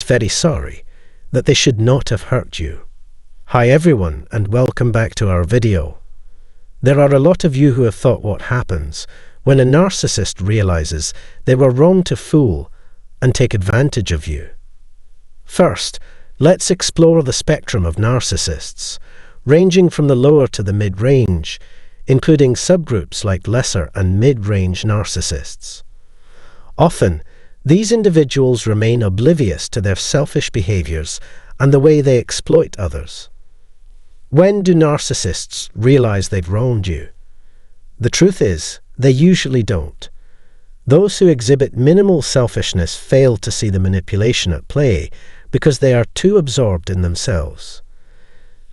very sorry, that they should not have hurt you. Hi everyone, and welcome back to our video. There are a lot of you who have thought what happens when a narcissist realizes they were wrong to fool and take advantage of you. First, let's explore the spectrum of narcissists, ranging from the lower to the mid-range, including subgroups like lesser and mid-range narcissists. Often, these individuals remain oblivious to their selfish behaviors and the way they exploit others. When do narcissists realize they've wronged you? The truth is, they usually don't. Those who exhibit minimal selfishness fail to see the manipulation at play because they are too absorbed in themselves.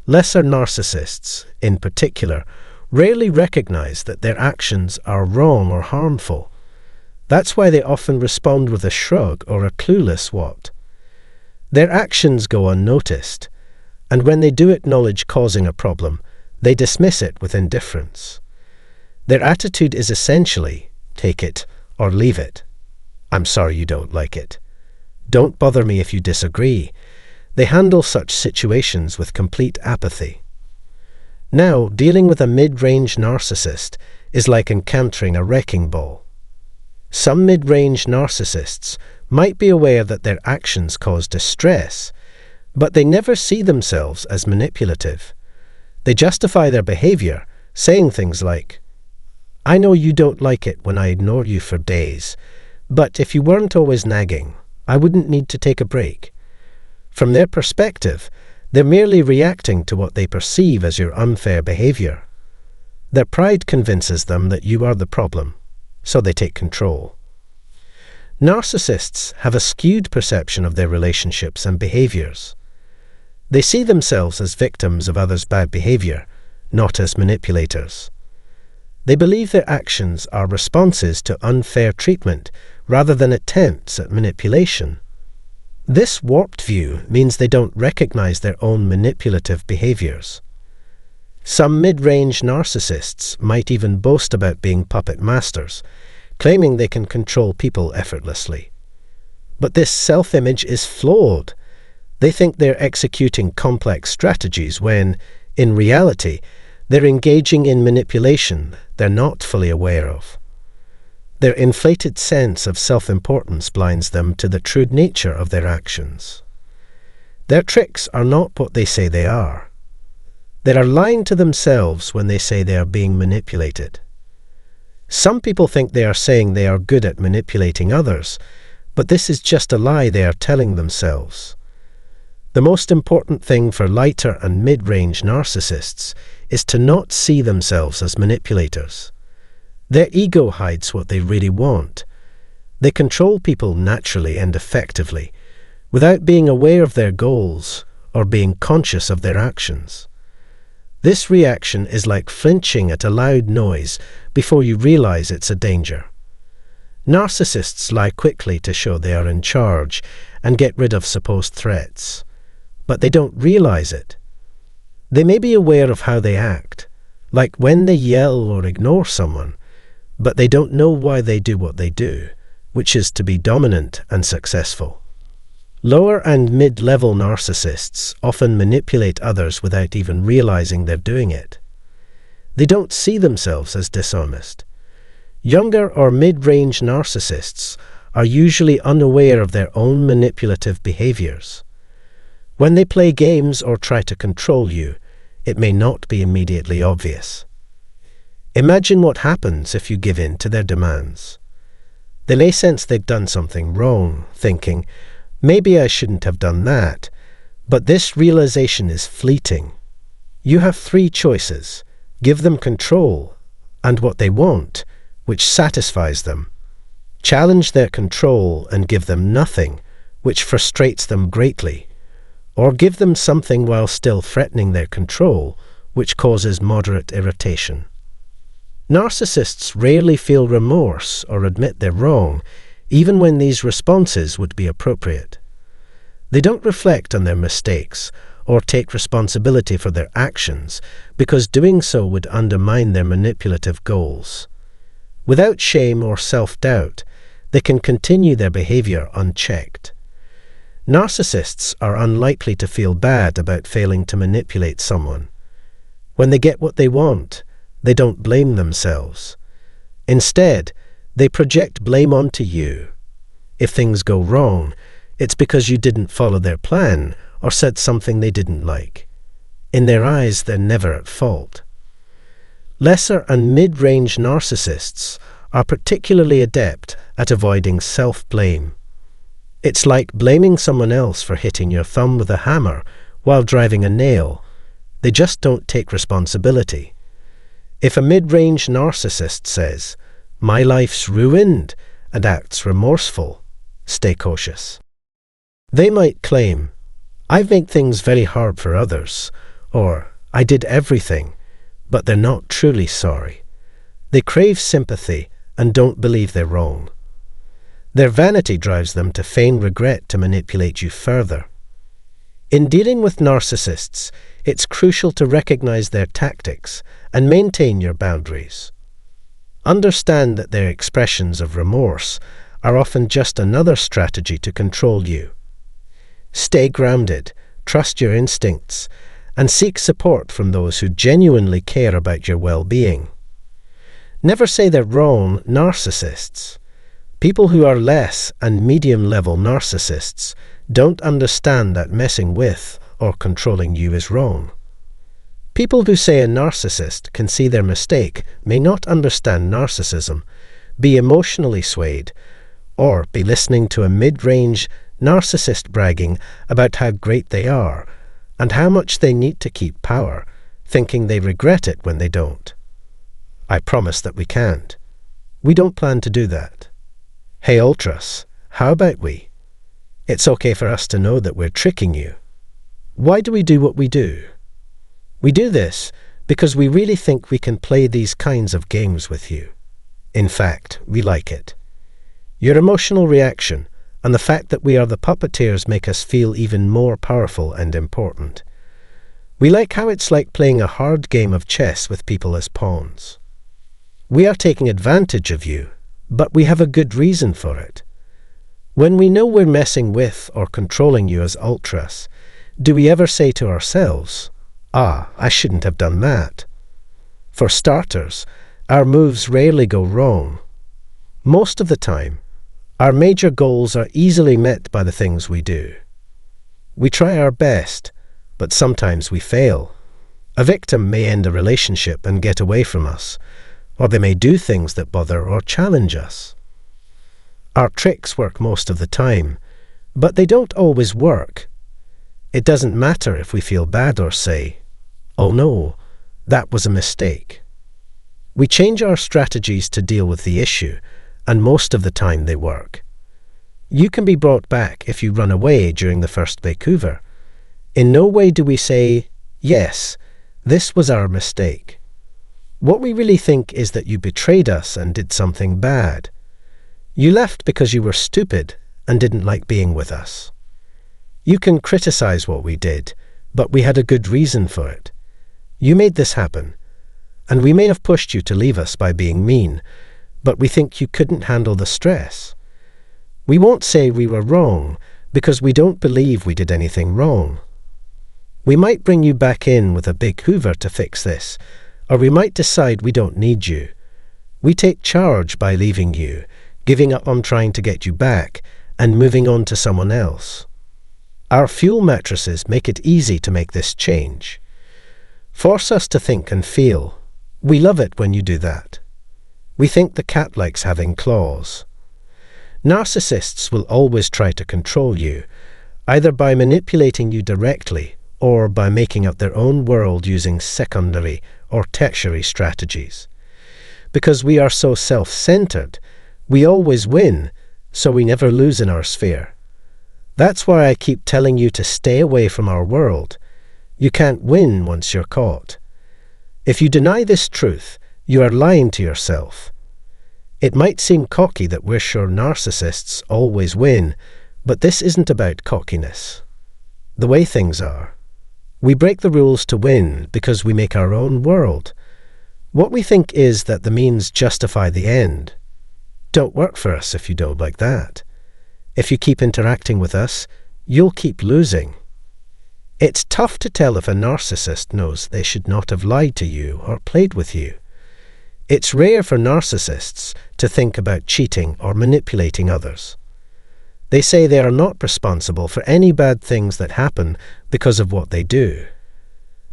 Lesser narcissists, in particular, rarely recognize that their actions are wrong or harmful. That's why they often respond with a shrug or a clueless what. Their actions go unnoticed, and when they do acknowledge causing a problem, they dismiss it with indifference. Their attitude is essentially, take it or leave it. I'm sorry you don't like it. Don't bother me if you disagree. They handle such situations with complete apathy. Now, dealing with a mid-range narcissist is like encountering a wrecking ball. Some mid-range narcissists might be aware that their actions cause distress, but they never see themselves as manipulative. They justify their behavior, saying things like, I know you don't like it when I ignore you for days, but if you weren't always nagging, I wouldn't need to take a break. From their perspective, they're merely reacting to what they perceive as your unfair behavior. Their pride convinces them that you are the problem, so they take control. Narcissists have a skewed perception of their relationships and behaviors. They see themselves as victims of others' bad behavior, not as manipulators. They believe their actions are responses to unfair treatment rather than attempts at manipulation. This warped view means they don't recognize their own manipulative behaviors. Some mid-range narcissists might even boast about being puppet masters, claiming they can control people effortlessly. But this self-image is flawed. They think they're executing complex strategies when, in reality, they're engaging in manipulation they're not fully aware of. Their inflated sense of self-importance blinds them to the true nature of their actions. Their tricks are not what they say they are. They are lying to themselves when they say they are being manipulated. Some people think they are saying they are good at manipulating others, but this is just a lie they are telling themselves. The most important thing for lighter and mid-range narcissists is to not see themselves as manipulators. Their ego hides what they really want. They control people naturally and effectively, without being aware of their goals or being conscious of their actions. This reaction is like flinching at a loud noise before you realize it's a danger. Narcissists lie quickly to show they are in charge and get rid of supposed threats, but they don't realize it. They may be aware of how they act, like when they yell or ignore someone, but they don't know why they do what they do, which is to be dominant and successful. Lower and mid-level narcissists often manipulate others without even realizing they're doing it. They don't see themselves as dishonest. Younger or mid-range narcissists are usually unaware of their own manipulative behaviors. When they play games or try to control you, it may not be immediately obvious. Imagine what happens if you give in to their demands. They may sense they've done something wrong, thinking, maybe I shouldn't have done that, but this realization is fleeting. You have three choices: give them control and what they want, which satisfies them; challenge their control and give them nothing, which frustrates them greatly; or give them something while still threatening their control, which causes moderate irritation. Narcissists rarely feel remorse or admit they're wrong, even when these responses would be appropriate. They don't reflect on their mistakes or take responsibility for their actions, because doing so would undermine their manipulative goals. Without shame or self-doubt, they can continue their behavior unchecked. Narcissists are unlikely to feel bad about failing to manipulate someone. When they get what they want, they don't blame themselves. Instead, they project blame onto you. If things go wrong, it's because you didn't follow their plan or said something they didn't like. In their eyes, they're never at fault. Lesser and mid-range narcissists are particularly adept at avoiding self-blame. It's like blaming someone else for hitting your thumb with a hammer while driving a nail. They just don't take responsibility. If a mid-range narcissist says, "My life's ruined," and acts remorseful, stay cautious. They might claim, "I've made things very hard for others," or "I did everything," but they're not truly sorry. They crave sympathy and don't believe they're wrong. Their vanity drives them to feign regret to manipulate you further. In dealing with narcissists, it's crucial to recognize their tactics and maintain your boundaries. Understand that their expressions of remorse are often just another strategy to control you. Stay grounded, trust your instincts, and seek support from those who genuinely care about your well-being. Never say they're wrong, narcissists. People who are less and medium-level narcissists don't understand that messing with or controlling you is wrong. People who say a narcissist can see their mistake may not understand narcissism, be emotionally swayed, or be listening to a mid-range narcissist bragging about how great they are and how much they need to keep power, thinking they regret it when they don't. I promise that we can't. We don't plan to do that. Hey Ultras, how about we? It's okay for us to know that we're tricking you. Why do we do what we do? We do this because we really think we can play these kinds of games with you. In fact, we like it. Your emotional reaction and the fact that we are the puppeteers make us feel even more powerful and important. We like how it's like playing a hard game of chess with people as pawns. We are taking advantage of you, but we have a good reason for it. When we know we're messing with or controlling you as Ultras, do we ever say to ourselves, I shouldn't have done that? For starters, our moves rarely go wrong. Most of the time, our major goals are easily met by the things we do. We try our best, but sometimes we fail. A victim may end a relationship and get away from us, or they may do things that bother or challenge us. Our tricks work most of the time, but they don't always work. It doesn't matter if we feel bad or say, "Oh no, that was a mistake." We change our strategies to deal with the issue, and most of the time they work. You can be brought back if you run away during the first Vancouver. In no way do we say, "Yes, this was our mistake." What we really think is that you betrayed us and did something bad. You left because you were stupid and didn't like being with us. You can criticize what we did, but we had a good reason for it. You made this happen, and we may have pushed you to leave us by being mean, but we think you couldn't handle the stress. We won't say we were wrong because we don't believe we did anything wrong. We might bring you back in with a big hoover to fix this, or we might decide we don't need you. We take charge by leaving you, giving up on trying to get you back, and moving on to someone else. Our fuel mattresses make it easy to make this change. Force us to think and feel. We love it when you do that. We think the cat likes having claws. Narcissists will always try to control you, either by manipulating you directly or by making up their own world using secondary or tertiary strategies. Because we are so self-centered, we always win, so we never lose in our sphere. That's why I keep telling you to stay away from our world. You can't win once you're caught. If you deny this truth, you are lying to yourself. It might seem cocky that we're sure narcissists always win, but this isn't about cockiness. The way things are, we break the rules to win because we make our own world. What we think is that the means justify the end. Don't work for us if you don't like that. If you keep interacting with us, you'll keep losing. It's tough to tell if a narcissist knows they should not have lied to you or played with you. It's rare for narcissists to think about cheating or manipulating others. They say they are not responsible for any bad things that happen because of what they do.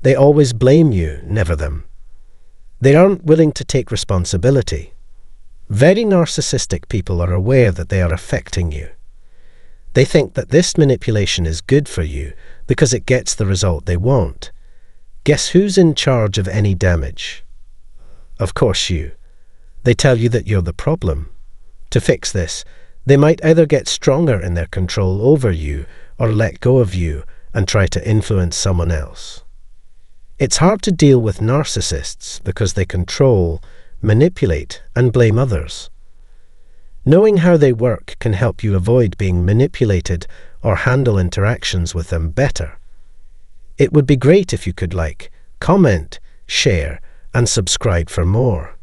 They always blame you, never them. They aren't willing to take responsibility. Very narcissistic people are aware that they are affecting you. They think that this manipulation is good for you because it gets the result they want. Guess who's in charge of any damage? Of course you. They tell you that you're the problem. To fix this, they might either get stronger in their control over you or let go of you and try to influence someone else. It's hard to deal with narcissists because they control, manipulate, and blame others. Knowing how they work can help you avoid being manipulated or handle interactions with them better. It would be great if you could like, comment, share, and subscribe for more.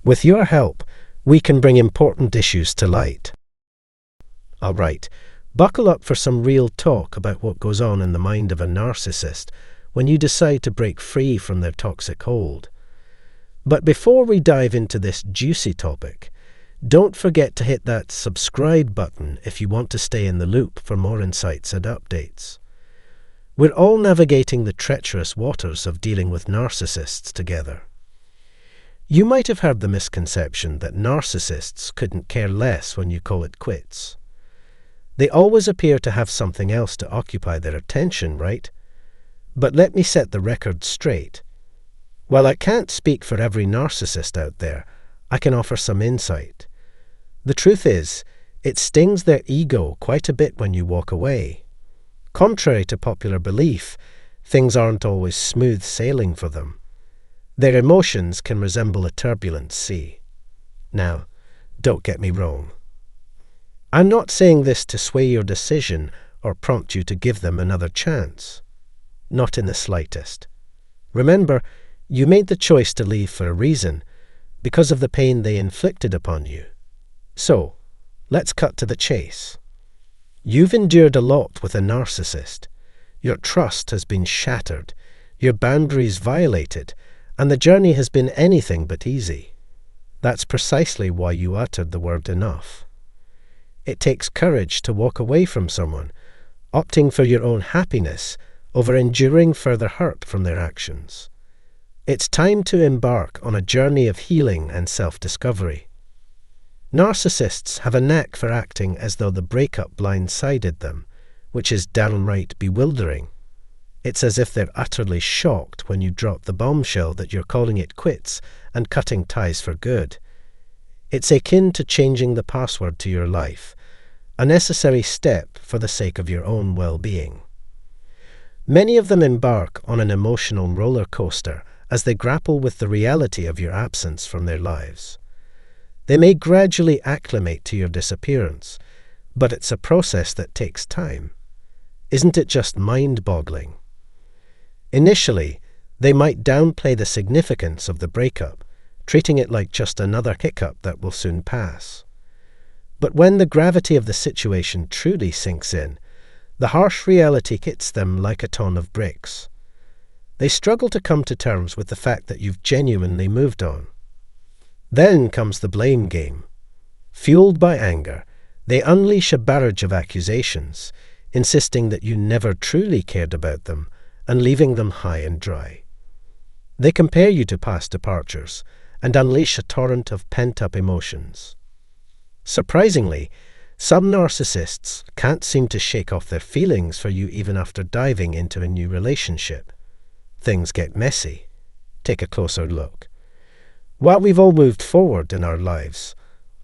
With your help, we can bring important issues to light. Alright, buckle up for some real talk about what goes on in the mind of a narcissist when you decide to break free from their toxic hold. But before we dive into this juicy topic, don't forget to hit that subscribe button if you want to stay in the loop for more insights and updates. We're all navigating the treacherous waters of dealing with narcissists together. You might have heard the misconception that narcissists couldn't care less when you call it quits. They always appear to have something else to occupy their attention, right? But let me set the record straight. While I can't speak for every narcissist out there, I can offer some insight. The truth is, it stings their ego quite a bit when you walk away. Contrary to popular belief, things aren't always smooth sailing for them. Their emotions can resemble a turbulent sea. Now, don't get me wrong. I'm not saying this to sway your decision or prompt you to give them another chance. Not in the slightest. Remember, you made the choice to leave for a reason, because of the pain they inflicted upon you. So, let's cut to the chase. You've endured a lot with a narcissist. Your trust has been shattered, your boundaries violated, and the journey has been anything but easy. That's precisely why you uttered the word enough. It takes courage to walk away from someone, opting for your own happiness over enduring further hurt from their actions. It's time to embark on a journey of healing and self-discovery. Narcissists have a knack for acting as though the breakup blindsided them, which is downright bewildering. It's as if they're utterly shocked when you drop the bombshell that you're calling it quits and cutting ties for good. It's akin to changing the password to your life, a necessary step for the sake of your own well-being. Many of them embark on an emotional roller coaster as they grapple with the reality of your absence from their lives. They may gradually acclimate to your disappearance, but it's a process that takes time. Isn't it just mind-boggling? Initially, they might downplay the significance of the breakup, treating it like just another hiccup that will soon pass. But when the gravity of the situation truly sinks in, the harsh reality hits them like a ton of bricks. They struggle to come to terms with the fact that you've genuinely moved on. Then comes the blame game. Fueled by anger, they unleash a barrage of accusations, insisting that you never truly cared about them and leaving them high and dry. They compare you to past departures and unleash a torrent of pent-up emotions. Surprisingly, some narcissists can't seem to shake off their feelings for you even after diving into a new relationship. Things get messy. Take a closer look. While we've all moved forward in our lives,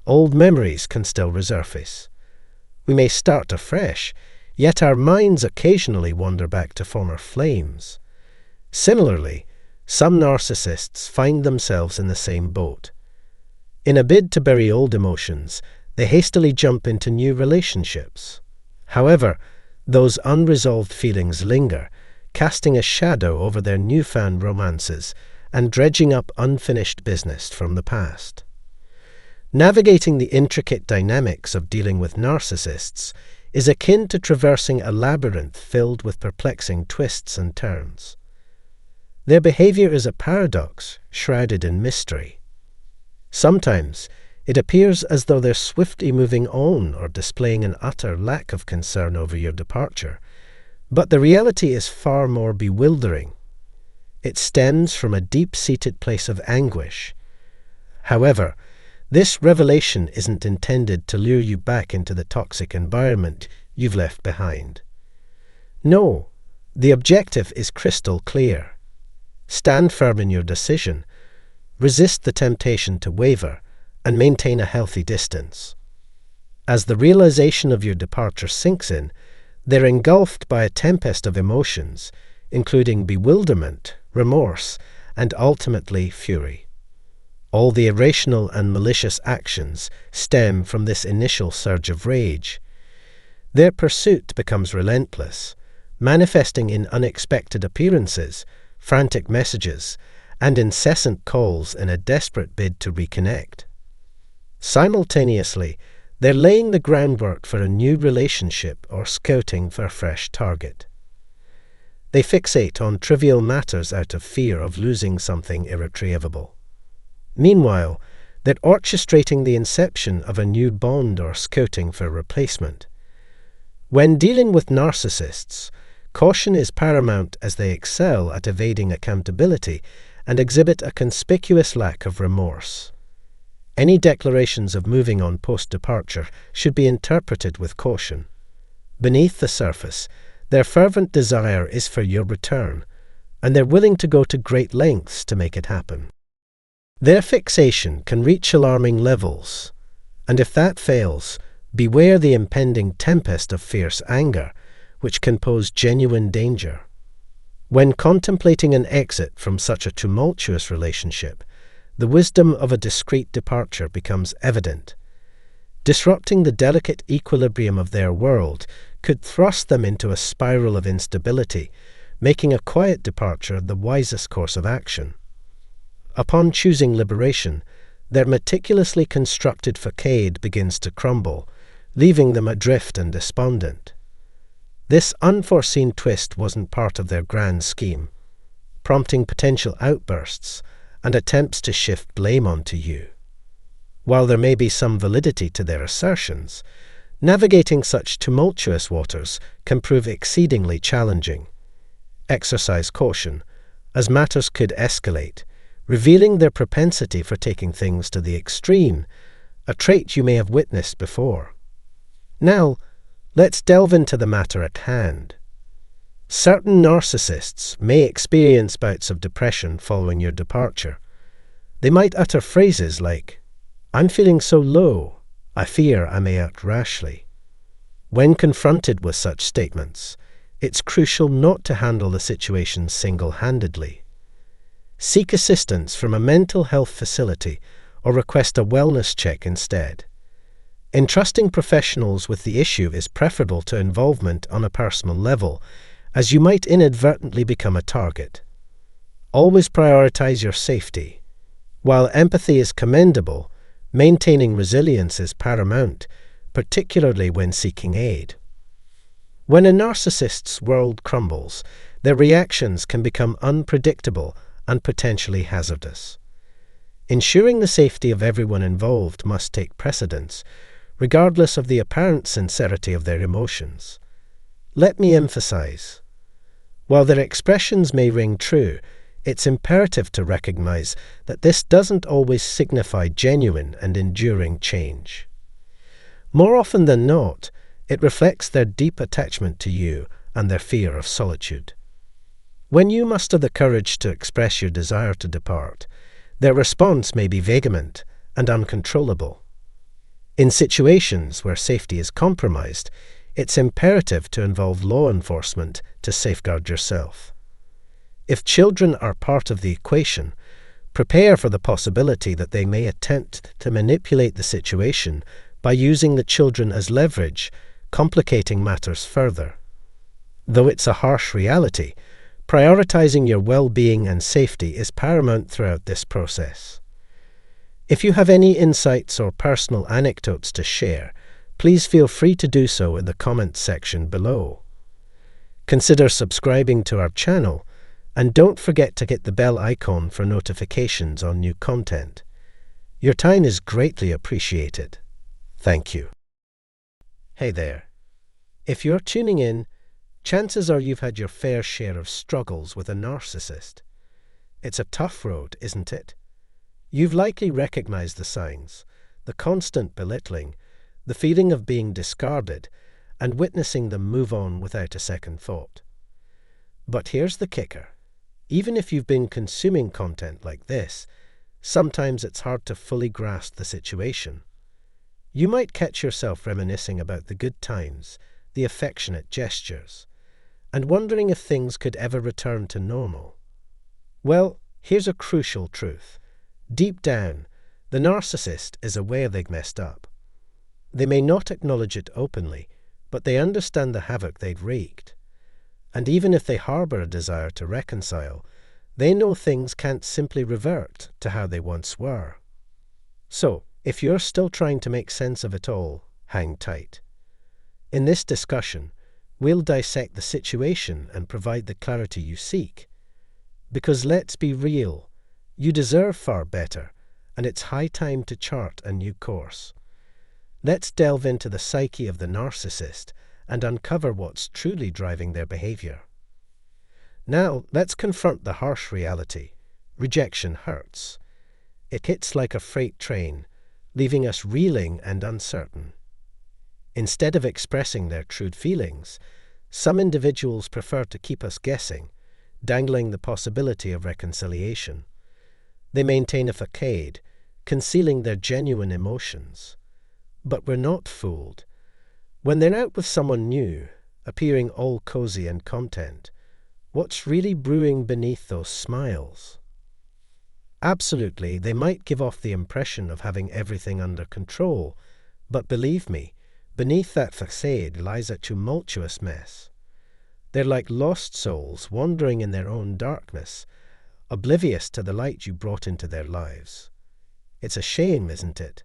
old memories can still resurface. We may start afresh, yet our minds occasionally wander back to former flames. Similarly, some narcissists find themselves in the same boat. In a bid to bury old emotions, they hastily jump into new relationships. However, those unresolved feelings linger, casting a shadow over their newfound romances and dredging up unfinished business from the past. Navigating the intricate dynamics of dealing with narcissists is akin to traversing a labyrinth filled with perplexing twists and turns. Their behavior is a paradox shrouded in mystery. Sometimes it appears as though they're swiftly moving on or displaying an utter lack of concern over your departure, but the reality is far more bewildering. It stems from a deep-seated place of anguish. However, this revelation isn't intended to lure you back into the toxic environment you've left behind. No, the objective is crystal clear. Stand firm in your decision, resist the temptation to waver, and maintain a healthy distance. As the realization of your departure sinks in, they're engulfed by a tempest of emotions, including bewilderment, remorse, and ultimately fury. All the irrational and malicious actions stem from this initial surge of rage. Their pursuit becomes relentless, manifesting in unexpected appearances, frantic messages, and incessant calls in a desperate bid to reconnect. Simultaneously, they're laying the groundwork for a new relationship or scouting for a fresh target. They fixate on trivial matters out of fear of losing something irretrievable. Meanwhile, they're orchestrating the inception of a new bond or scouting for replacement. When dealing with narcissists, caution is paramount as they excel at evading accountability and exhibit a conspicuous lack of remorse. Any declarations of moving on post-departure should be interpreted with caution. Beneath the surface, their fervent desire is for your return, and they're willing to go to great lengths to make it happen. Their fixation can reach alarming levels, and if that fails, beware the impending tempest of fierce anger, which can pose genuine danger. When contemplating an exit from such a tumultuous relationship, the wisdom of a discreet departure becomes evident. Disrupting the delicate equilibrium of their world could thrust them into a spiral of instability, making a quiet departure the wisest course of action. Upon choosing liberation, their meticulously constructed facade begins to crumble, leaving them adrift and despondent. This unforeseen twist wasn't part of their grand scheme, prompting potential outbursts and attempts to shift blame onto you. While there may be some validity to their assertions, navigating such tumultuous waters can prove exceedingly challenging. Exercise caution, as matters could escalate, revealing their propensity for taking things to the extreme, a trait you may have witnessed before. Now, let's delve into the matter at hand. Certain narcissists may experience bouts of depression following your departure. They might utter phrases like, "I'm feeling so low, I fear I may act rashly." When confronted with such statements, it's crucial not to handle the situation single-handedly. Seek assistance from a mental health facility or request a wellness check instead. Entrusting professionals with the issue is preferable to involvement on a personal level, as you might inadvertently become a target. Always prioritize your safety. While empathy is commendable, maintaining resilience is paramount, particularly when seeking aid. When a narcissist's world crumbles, their reactions can become unpredictable and potentially hazardous. Ensuring the safety of everyone involved must take precedence, regardless of the apparent sincerity of their emotions. Let me emphasize, while their expressions may ring true, it's imperative to recognize that this doesn't always signify genuine and enduring change. More often than not, it reflects their deep attachment to you and their fear of solitude. When you muster the courage to express your desire to depart, their response may be vehement and uncontrollable. In situations where safety is compromised, it's imperative to involve law enforcement to safeguard yourself. If children are part of the equation, prepare for the possibility that they may attempt to manipulate the situation by using the children as leverage, complicating matters further. Though it's a harsh reality, prioritizing your well-being and safety is paramount throughout this process. If you have any insights or personal anecdotes to share, please feel free to do so in the comments section below. Consider subscribing to our channel, and don't forget to hit the bell icon for notifications on new content. Your time is greatly appreciated. Thank you. Hey there. If you're tuning in, chances are you've had your fair share of struggles with a narcissist. It's a tough road, isn't it? You've likely recognized the signs, the constant belittling, the feeling of being discarded, and witnessing them move on without a second thought. But here's the kicker. Even if you've been consuming content like this, sometimes it's hard to fully grasp the situation. You might catch yourself reminiscing about the good times, the affectionate gestures, and wondering if things could ever return to normal. Well, here's a crucial truth. Deep down, the narcissist is aware they've messed up. They may not acknowledge it openly, but they understand the havoc they've wreaked. And even if they harbor a desire to reconcile, they know things can't simply revert to how they once were. So, if you're still trying to make sense of it all, hang tight. In this discussion, we'll dissect the situation and provide the clarity you seek. Because let's be real, you deserve far better, and it's high time to chart a new course. Let's delve into the psyche of the narcissist and uncover what's truly driving their behavior. Now, let's confront the harsh reality. Rejection hurts. It hits like a freight train, leaving us reeling and uncertain. Instead of expressing their true feelings, some individuals prefer to keep us guessing, dangling the possibility of reconciliation. They maintain a facade, concealing their genuine emotions. But we're not fooled. When they're out with someone new, appearing all cozy and content, what's really brewing beneath those smiles? Absolutely, they might give off the impression of having everything under control, but believe me, beneath that facade lies a tumultuous mess. They're like lost souls wandering in their own darkness, oblivious to the light you brought into their lives. It's a shame, isn't it?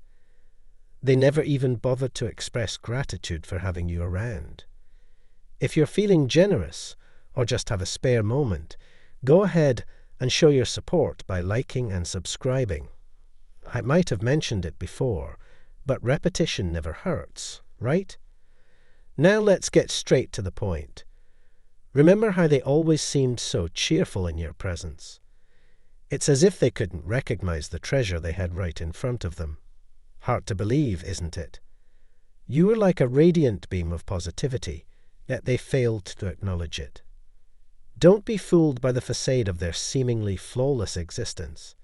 They never even bothered to express gratitude for having you around. If you're feeling generous, or just have a spare moment, go ahead and show your support by liking and subscribing. I might have mentioned it before, but repetition never hurts, right? Now let's get straight to the point. Remember how they always seemed so cheerful in your presence? It's as if they couldn't recognize the treasure they had right in front of them. Hard to believe, isn't it? You were like a radiant beam of positivity, yet they failed to acknowledge it. Don't be fooled by the facade of their seemingly flawless existence.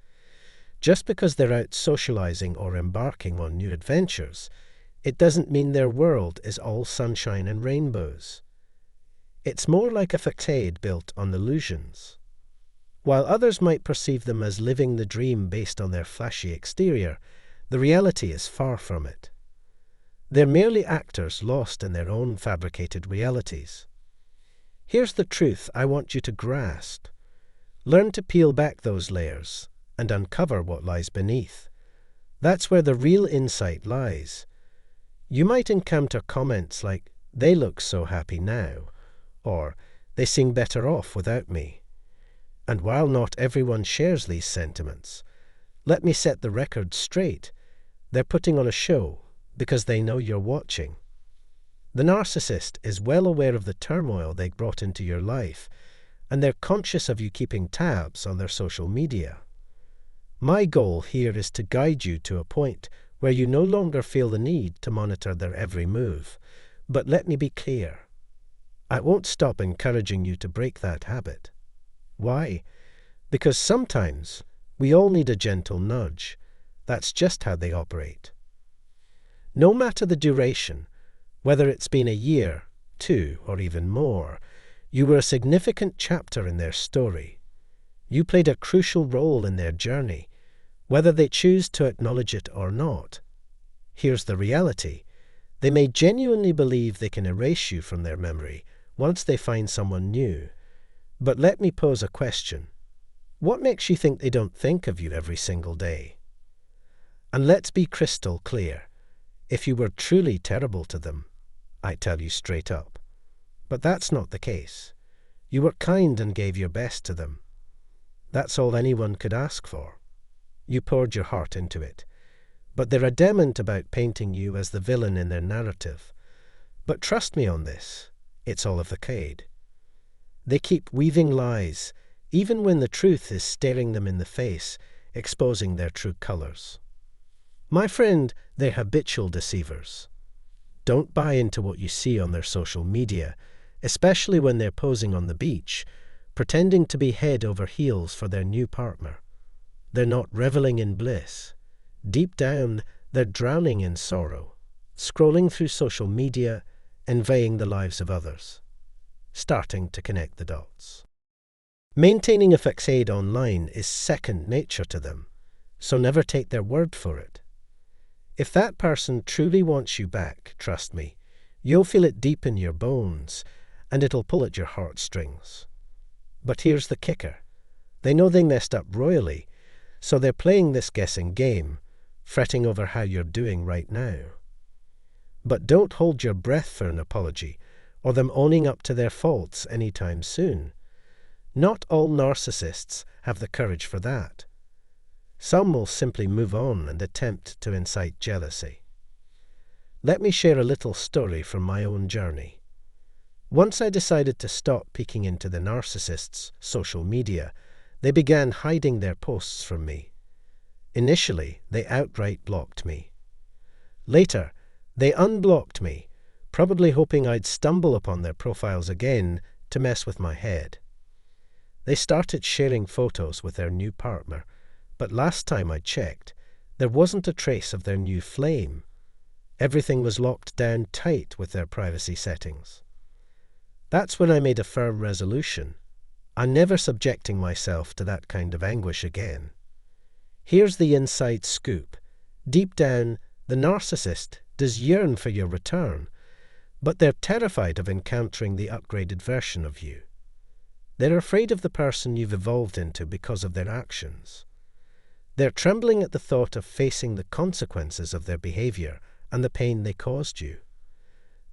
Just because they're out socializing or embarking on new adventures, it doesn't mean their world is all sunshine and rainbows. It's more like a facade built on illusions. While others might perceive them as living the dream based on their flashy exterior, the reality is far from it. They're merely actors lost in their own fabricated realities. Here's the truth I want you to grasp. Learn to peel back those layers and uncover what lies beneath. That's where the real insight lies. You might encounter comments like, "They look so happy now," or "They seem better off without me." And while not everyone shares these sentiments, let me set the record straight. They're putting on a show because they know you're watching. The narcissist is well aware of the turmoil they brought into your life, and they're conscious of you keeping tabs on their social media. My goal here is to guide you to a point where you no longer feel the need to monitor their every move. But let me be clear. I won't stop encouraging you to break that habit. Why? Because sometimes we all need a gentle nudge. That's just how they operate. No matter the duration, whether it's been a year, 2, or even more, you were a significant chapter in their story. You played a crucial role in their journey, whether they choose to acknowledge it or not. Here's the reality. They may genuinely believe they can erase you from their memory once they find someone new. But let me pose a question. What makes you think they don't think of you every single day? And let's be crystal clear. If you were truly terrible to them, I'd tell you straight up. But that's not the case. You were kind and gave your best to them. That's all anyone could ask for. You poured your heart into it. But they're adamant about painting you as the villain in their narrative. But trust me on this, it's all a facade. They keep weaving lies, even when the truth is staring them in the face, exposing their true colors. My friend, they're habitual deceivers. Don't buy into what you see on their social media, especially when they're posing on the beach, pretending to be head over heels for their new partner. They're not reveling in bliss. Deep down, they're drowning in sorrow, scrolling through social media, envying the lives of others, starting to connect the dots. Maintaining a facade online is second nature to them, so never take their word for it. If that person truly wants you back, trust me, you'll feel it deep in your bones, and it'll pull at your heartstrings. But here's the kicker. They know they messed up royally, so they're playing this guessing game, fretting over how you're doing right now. But don't hold your breath for an apology, or them owning up to their faults anytime soon. Not all narcissists have the courage for that. Some will simply move on and attempt to incite jealousy. Let me share a little story from my own journey. Once I decided to stop peeking into the narcissists' social media, they began hiding their posts from me. Initially, they outright blocked me. Later, they unblocked me, probably hoping I'd stumble upon their profiles again to mess with my head. They started sharing photos with their new partner, but last time I checked, there wasn't a trace of their new flame. Everything was locked down tight with their privacy settings. That's when I made a firm resolution. I'm never subjecting myself to that kind of anguish again. Here's the inside scoop. Deep down, the narcissist does yearn for your return, but they're terrified of encountering the upgraded version of you. They're afraid of the person you've evolved into because of their actions. They're trembling at the thought of facing the consequences of their behavior and the pain they caused you.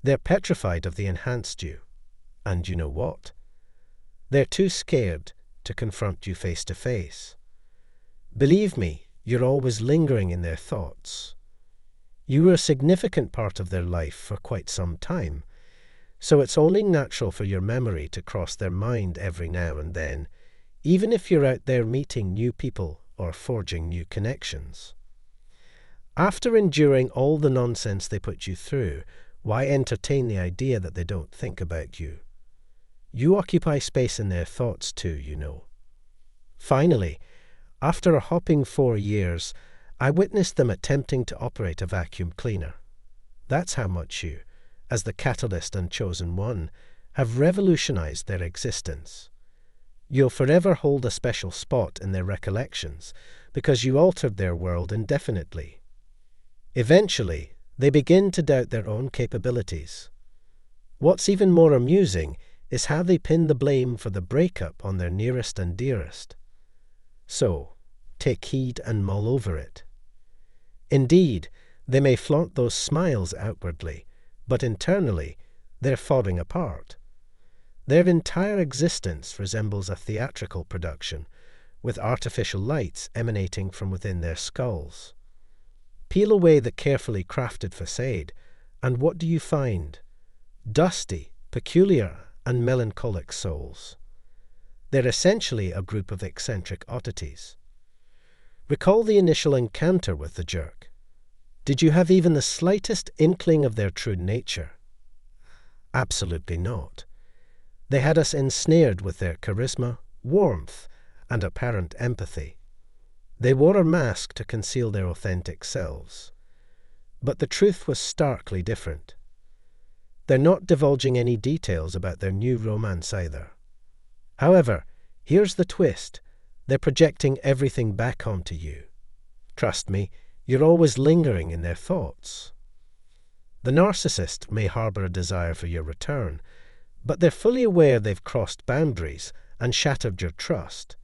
They're petrified of the enhanced you. And you know what? They're too scared to confront you face to face. Believe me, you're always lingering in their thoughts. You were a significant part of their life for quite some time, so it's only natural for your memory to cross their mind every now and then, even if you're out there meeting new people or forging new connections. After enduring all the nonsense they put you through, why entertain the idea that they don't think about you? You occupy space in their thoughts too, you know. Finally, after a hopping 4 years, I witnessed them attempting to operate a vacuum cleaner. That's how much you, as the catalyst and chosen one, have revolutionized their existence. You'll forever hold a special spot in their recollections because you altered their world indefinitely. Eventually, they begin to doubt their own capabilities. What's even more amusing is how they pin the blame for the breakup on their nearest and dearest. So, take heed and mull over it. Indeed, they may flaunt those smiles outwardly, but internally, they're falling apart. Their entire existence resembles a theatrical production, with artificial lights emanating from within their skulls. Peel away the carefully crafted facade, and what do you find? Dusty, peculiar, and melancholic souls. They're essentially a group of eccentric oddities. Recall the initial encounter with the jerk. Did you have even the slightest inkling of their true nature? Absolutely not. They had us ensnared with their charisma, warmth, and apparent empathy. They wore a mask to conceal their authentic selves. But the truth was starkly different. They're not divulging any details about their new romance either. However, here's the twist. They're projecting everything back onto you. Trust me, you're always lingering in their thoughts. The narcissist may harbor a desire for your return, but they're fully aware they've crossed boundaries and shattered your trust.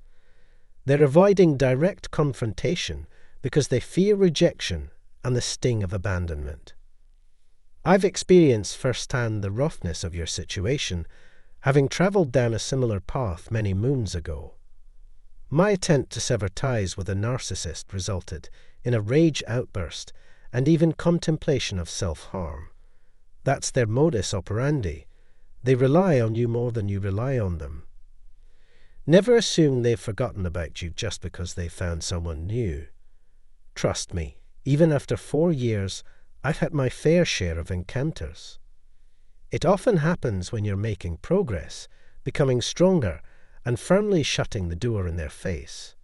They're avoiding direct confrontation because they fear rejection and the sting of abandonment. I've experienced firsthand the roughness of your situation, having travelled down a similar path many moons ago. My attempt to sever ties with a narcissist resulted in a rage outburst and even contemplation of self-harm. That's their modus operandi. They rely on you more than you rely on them. Never assume they've forgotten about you just because they found someone new. Trust me, even after 4 years, I've had my fair share of encounters. It often happens when you're making progress, becoming stronger, and firmly shutting the door in their face.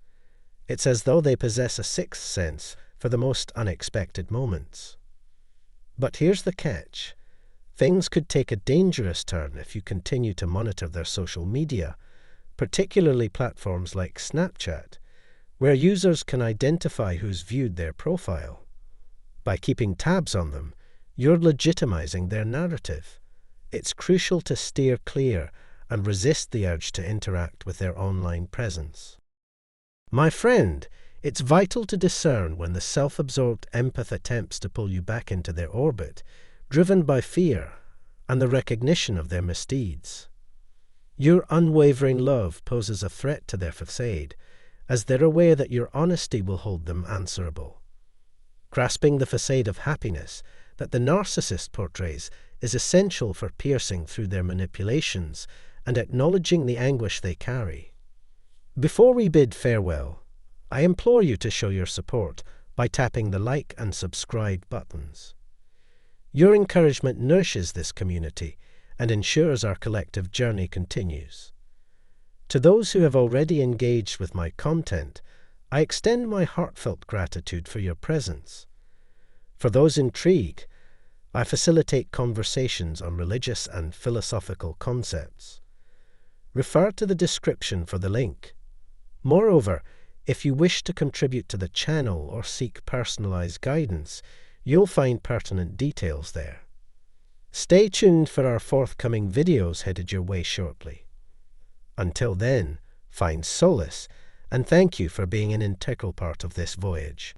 It's as though they possess a sixth sense for the most unexpected moments. But here's the catch. Things could take a dangerous turn if you continue to monitor their social media, particularly platforms like Snapchat, where users can identify who's viewed their profile. By keeping tabs on them, you're legitimizing their narrative. It's crucial to steer clear and resist the urge to interact with their online presence. My friend, it's vital to discern when the self-absorbed empath attempts to pull you back into their orbit, driven by fear and the recognition of their misdeeds. Your unwavering love poses a threat to their facade, as they're aware that your honesty will hold them answerable. Grasping the facade of happiness that the narcissist portrays is essential for piercing through their manipulations and acknowledging the anguish they carry. Before we bid farewell, I implore you to show your support by tapping the like and subscribe buttons. Your encouragement nourishes this community and ensures our collective journey continues. To those who have already engaged with my content, I extend my heartfelt gratitude for your presence. For those intrigued, I facilitate conversations on religious and philosophical concepts. Refer to the description for the link. Moreover, if you wish to contribute to the channel or seek personalized guidance, you'll find pertinent details there. Stay tuned for our forthcoming videos headed your way shortly. Until then, find solace, and thank you for being an integral part of this voyage.